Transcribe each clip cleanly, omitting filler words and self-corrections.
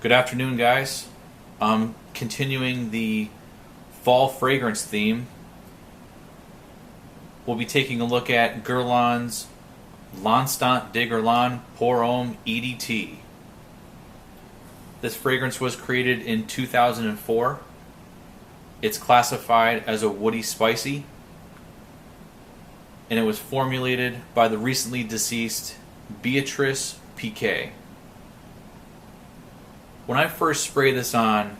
Good afternoon, guys. I'm continuing the fall fragrance theme. We'll be taking a look at Guerlain's L'Instant de Guerlain Pour Homme EDT. This fragrance was created in 2004. It's classified as a woody spicy, and it was formulated by the recently deceased Beatrice Piquet. When I first spray this on,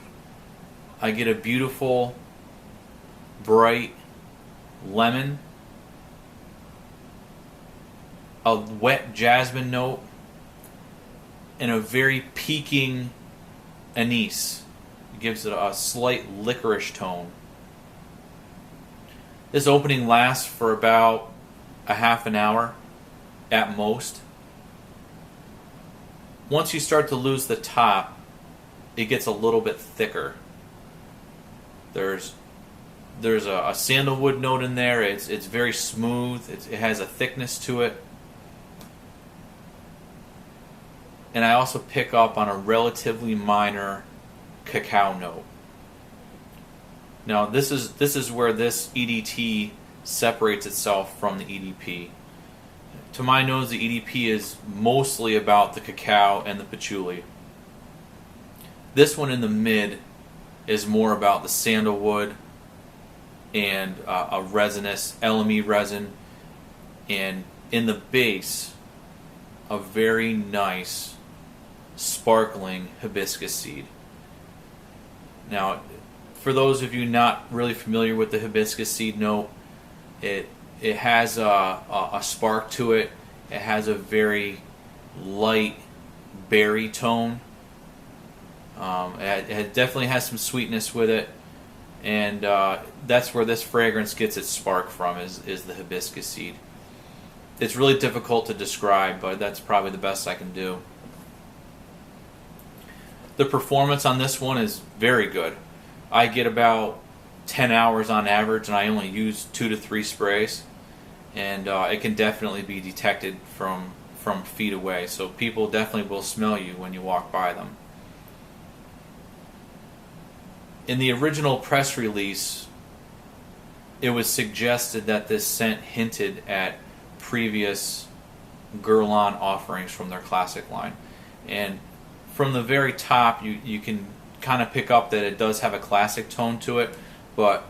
I get a beautiful, bright lemon, a wet jasmine note, and a very peaking anise. It gives it a slight licorice tone. This opening lasts for about a half an hour at most. Once you start to lose the top, it gets a little bit thicker. There's a sandalwood note in there. It's very smooth. It has a thickness to it. And I also pick up on a relatively minor cacao note. Now this is where this EDT separates itself from the EDP. To my nose, the EDP is mostly about the cacao and the patchouli. This one in the mid is more about the sandalwood and a resinous LME resin, and in the base, a very nice sparkling hibiscus seed. Now, for those of you not really familiar with the hibiscus seed note, it has a spark to it. It has a very light berry tone. It definitely has some sweetness with it, and that's where this fragrance gets its spark from, is the hibiscus seed. It's really difficult to describe, but that's probably the best I can do. The performance on this one is very good. I get about 10 hours on average, and I only use 2 to 3 sprays, and it can definitely be detected from feet away, so people definitely will smell you when you walk by them. In the original press release, it was suggested that this scent hinted at previous Guerlain offerings from their classic line. And from the very top, you can kind of pick up that it does have a classic tone to it, but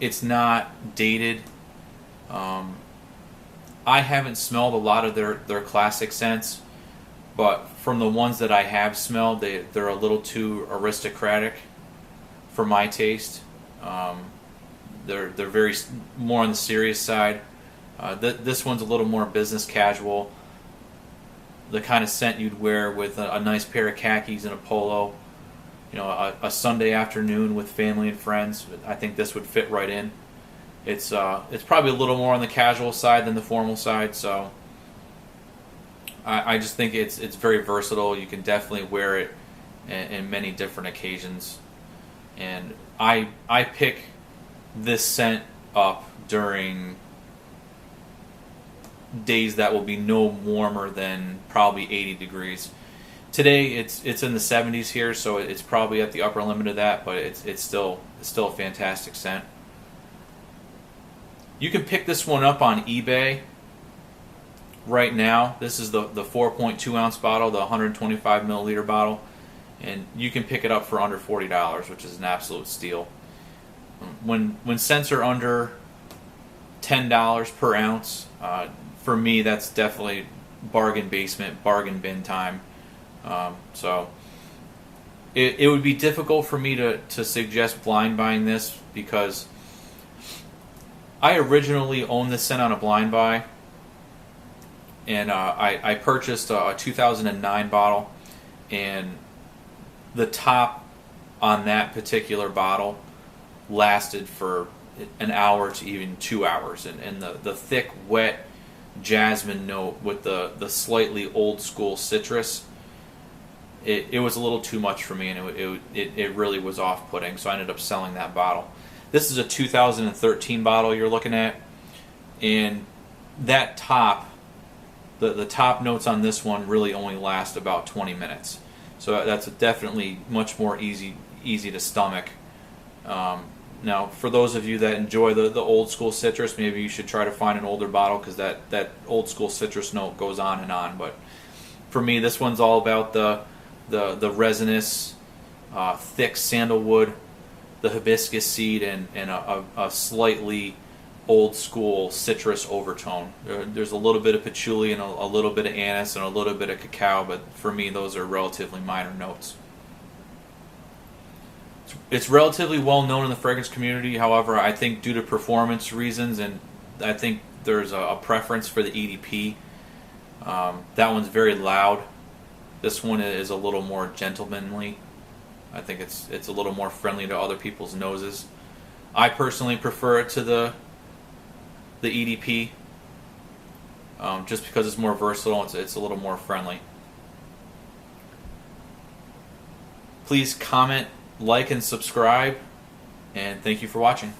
it's not dated. I haven't smelled a lot of their classic scents, but from the ones that I have smelled, they're a little too aristocratic for my taste. They're very more on the serious side. This one's a little more business casual, the kind of scent you'd wear with a nice pair of khakis and a polo, a Sunday afternoon with family and friends. I think this would fit right in. It's probably a little more on the casual side than the formal side, so I just think it's very versatile. You can definitely wear it in many different occasions. And I pick this scent up during days that will be no warmer than probably 80 degrees. Today it's in the 70s here, so it's probably at the upper limit of that, but it's still a fantastic scent. You can pick this one up on eBay right now. This is the 4.2 ounce bottle, the 125 milliliter bottle. And you can pick it up for under $40, which is an absolute steal. When scents are under $10 per ounce, for me that's definitely bargain basement, bargain bin time. So it would be difficult for me to suggest blind buying this, because I originally owned this scent on a blind buy, and I purchased a 2009 bottle, and the top on that particular bottle lasted for an hour to even 2 hours, and the thick, wet jasmine note with the slightly old school citrus, it was a little too much for me, and it really was off-putting, so I ended up selling that bottle. This is a 2013 bottle you're looking at, and that top, the top notes on this one really only last about 20 minutes. So that's definitely much more easy to stomach. Now, for those of you that enjoy the old school citrus, maybe you should try to find an older bottle, because that old school citrus note goes on and on. But for me, this one's all about the resinous, thick sandalwood, the hibiscus seed, and a slightly old school citrus overtone. There's a little bit of patchouli and a little bit of anise and a little bit of cacao, but for me those are relatively minor notes. It's relatively well known in the fragrance community. However, I think due to performance reasons, and I think there's a preference for the EDP. That one's very loud. This one is a little more gentlemanly. I think it's a little more friendly to other people's noses. I personally prefer it to the EDP, just because it's more versatile. It's a little more friendly. Please comment, like, and subscribe, and thank you for watching.